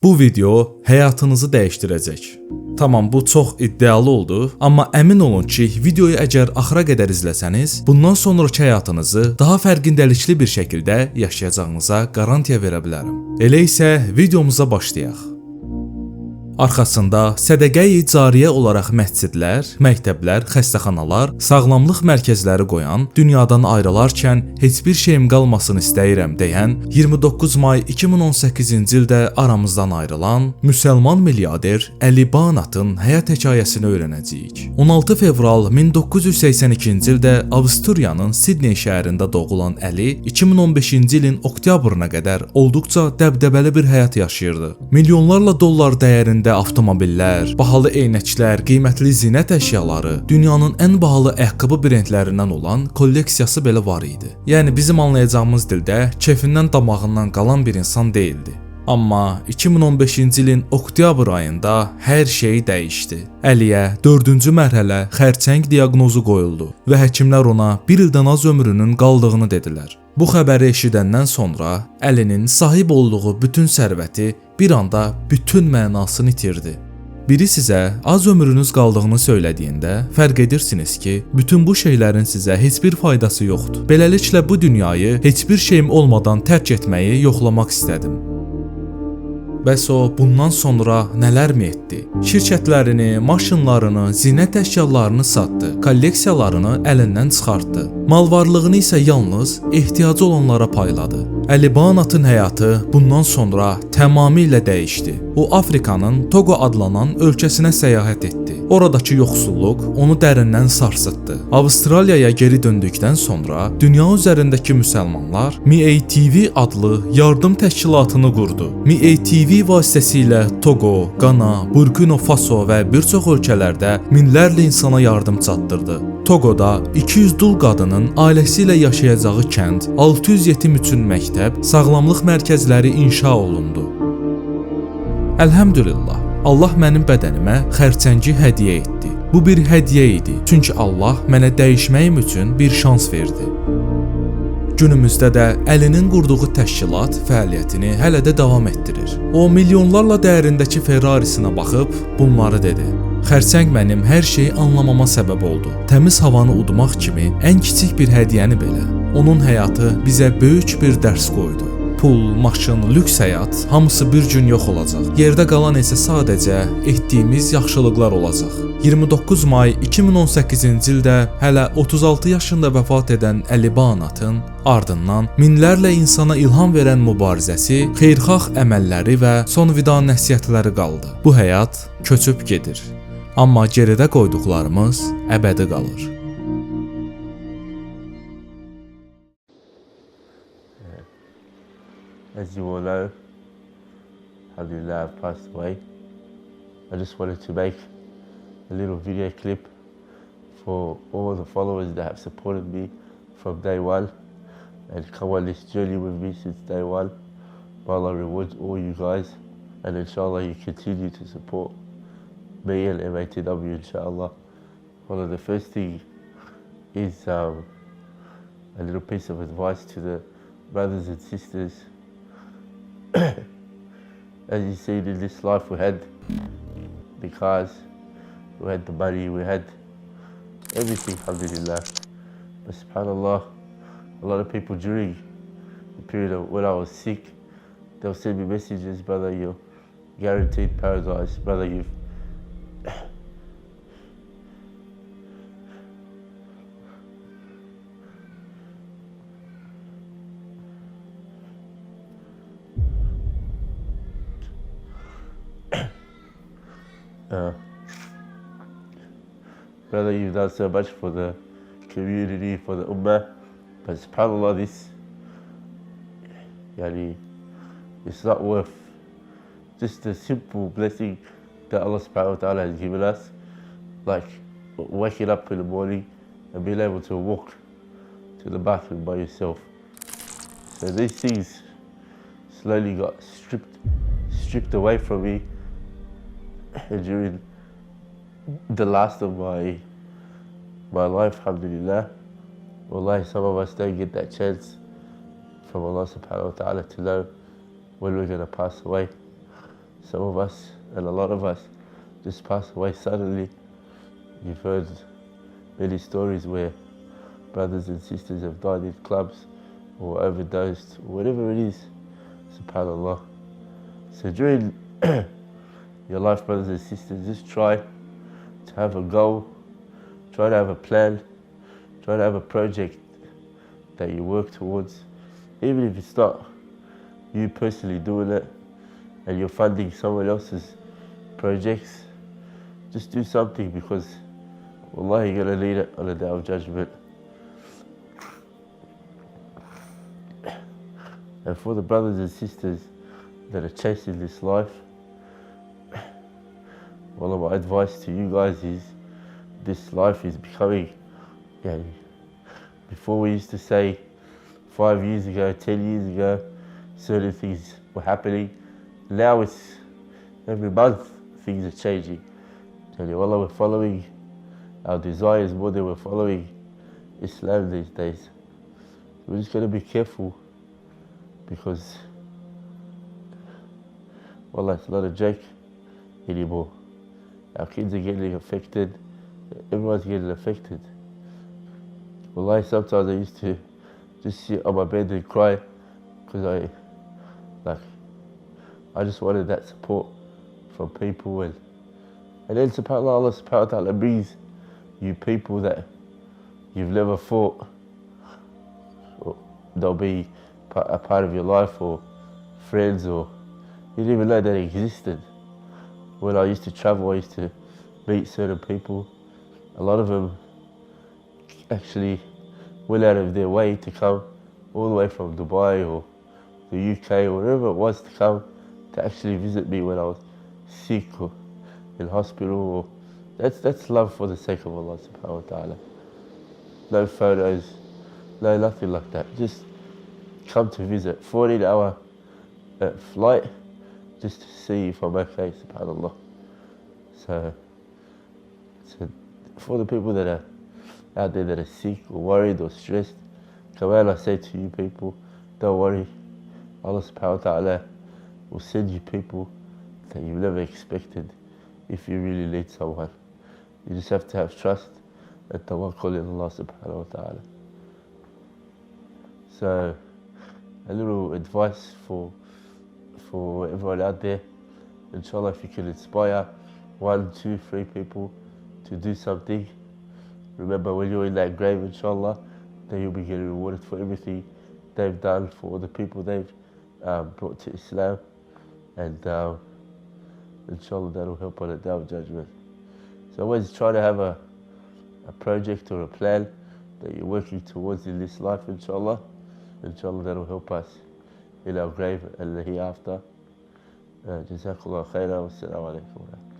Bu video həyatınızı dəyişdirəcək. Tamam, bu çox iddialı oldu, amma əmin olun ki, videoyu əgər axıra qədər izləsəniz, bundan sonraki həyatınızı daha fərqindəlikli bir şəkildə yaşayacağınıza qarantiya verə bilərəm. Elə isə videomuza başlayaq. Arxasında sədəqə-i cariyə olaraq məscidlər, məktəblər, xəstəxanalar, sağlamlıq mərkəzləri qoyan, dünyadan ayrılarkən heç bir şeyim qalmasını istəyirəm deyən, 29 may 2018-ci ildə aramızdan ayrılan müsəlman milyarder Əli Banatın həyat hekayəsini öyrənəcəyik. 16 fevral 1982-ci ildə Avstriyanın Sidney şəhərində doğulan Əli 2015-ci ilin oktyabrına qədər olduqca dəbdəbəli bir həyat yaşayırdı. Milyonlarla dollar dəyərində avtomobillər, bahalı eynəklər, qiymətli zinət əşyaları, dünyanın ən bahalı ayaqqabı brendlərindən olan kolleksiyası belə var idi. Yəni bizim anlayacağımız dildə kefindən damağından qalan bir insan değildi. Amma 2015-ci ilin oktyabr ayında hər şey dəyişdi. Əliyə 4-cü mərhələ xərçəng diaqnozu qoyuldu və həkimlər ona 1 ildən az ömrünün qaldığını dedilər. Bu xəbəri eşidəndən sonra Əlinin sahib olduğu bütün sərvəti bir anda bütün mənasını itirdi. Biri sizə az ömrünüz qaldığını söylədiyində fərq edirsiniz ki, bütün bu şeylərin sizə heç bir faydası yoxdur. Beləliklə bu dünyayı heç bir şeyim olmadan tərk etməyi yoxlamaq istədim. Bəs o bundan sonra nələr mi etdi? Şirkətlərini, maşınlarını, zinət əşyalarını satdı, kolleksiyalarını əlindən çıxartdı. Mal-varlığını isə yalnız ehtiyacı olanlara payladı. Əli Banatın həyatı bundan sonra tamamilə dəyişdi. O Afrikanın Togo adlanan ölkəsinə səyahət etdi. Oradakı yoxsulluq onu dərindən sarsıtdı. Avstraliyaya geri döndükdən sonra dünya üzərindəki müsəlmanlar MATV adlı yardım təşkilatını qurdu. MATV vasitəsilə Togo, Qana, Burkina Faso və bir çox ölkələrdə minlərlə insana yardım çatdırdı. Togoda 200 dul qadının ailəsi ilə yaşayacağı kənd, 600 yetim üçün məktəb, sağlamlıq mərkəzləri inşa olundu. Əlhəmdülillah, Allah mənim bədənimə xərçəngi hədiyyə etdi. Bu bir hədiyyə idi, çünki Allah mənə dəyişməyim üçün bir şans verdi. Günümüzdə də Əlinin qurduğu təşkilat fəaliyyətini hələ də davam etdirir. O milyonlarla dəyərindəki Ferrarisinə baxıb bunları dedi. Xərçəng mənim hər şeyi anlamama səbəb oldu. Təmiz havanı udmaq kimi ən kiçik bir hədiyyəni belə. Onun həyatı bizə böyük bir dərs qoydu. Pul, maşın, lüks həyat hamısı bir gün yox olacaq. Yerdə qalan isə sadəcə etdiyimiz yaxşılıqlar olacaq. 29 may 2018-ci ildə hələ 36 yaşında vəfat edən Əli Banatın ardından minlərlə insana ilham verən mübarizəsi, xeyirxah əməlləri və sonvida nəsihətləri qaldı. Bu həyat köçüb gedir. Amma geridə qoyduqlarımız əbədi qalır. As you all know, alhamdulillah, I've passed away. I just wanted to make a little video clip for all the followers that have supported me from day one and come on this journey with me since day one. May Allah reward all you guys, and inshallah you continue to support me and MATW, inshallah. One of the first things is a little piece of advice to the brothers and sisters. As you see, in this life we had the cars, we had the money, we had everything, alhamdulillah. But subhanallah, a lot of people during the period of when I was sick, they'll send me messages, brother, you're guaranteed paradise, brother, you've brother, you've done so much for the community, for the ummah, but subhanallah, this, it's not worth just a simple blessing that Allah subhanahu wa ta'ala has given us, like waking up in the morning and being able to walk to the bathroom by yourself. So these things slowly got stripped away from me during the last of my life, alhamdulillah. Wallahi, some of us don't get that chance from Allah subhanahu wa ta'ala to know when we're going to pass away. some of us and a lot of us just pass away suddenly. You've heard many stories where brothers and sisters have died in clubs or overdosed or whatever it is, subhanAllah. So during your life, brothers and sisters, just try to have a goal, try to have a plan, try to have a project that you work towards. Even if it's not you personally doing it and you're funding someone else's projects, just do something, because wallahi you're gonna need it on the day of judgment. And for the brothers and sisters that are chasing this life, one of my advice to you guys is, this life is becoming, before we used to say 5 years ago, 10 years ago, certain things were happening. Now it's every month things are changing. And wallah, we're following our desires more than we're following Islam these days. We're just going to be careful, because wallah, it's not a joke anymore. Our kids are getting affected, everyone's getting affected. Wallahi, sometimes I used to just sit on my bed and cry, because I just wanted that support from people, and then subhanAllah, Allah subhanahu wa ta'ala brings you people that you've never thought they'll be a part of your life, or friends, or you didn't even know they existed. When I used to travel, I used to meet certain people. A lot of them actually went out of their way to come all the way from Dubai or the UK or wherever it was, to come to actually visit me when I was sick or in hospital. Or that's love for the sake of Allah subhanahu wa ta'ala. No photos, no nothing like that. Just come to visit. 14-hour flight just to see if I'm okay, subhanAllah. So for the people that are out there that are sick or worried or stressed, come on, I say to you people, don't worry. Allah subhanahu wa ta'ala will send you people that you've never expected if you really need someone. You just have to have trust and tawakkul in Allah subhanahu wa ta'ala. So a little advice for everyone out there. Inshallah, if you can inspire 1, 2, 3 people to do something, remember when you're in that grave, inshallah, then you'll be getting rewarded for everything they've done, for all the people they've brought to Islam, and inshallah that'll help on the day of judgment. So always try to have a project or a plan that you're working towards in this life, inshallah. Inshallah that'll help us in our grave and the hereafter. Jazakallah khairan, wassalamu alaikum.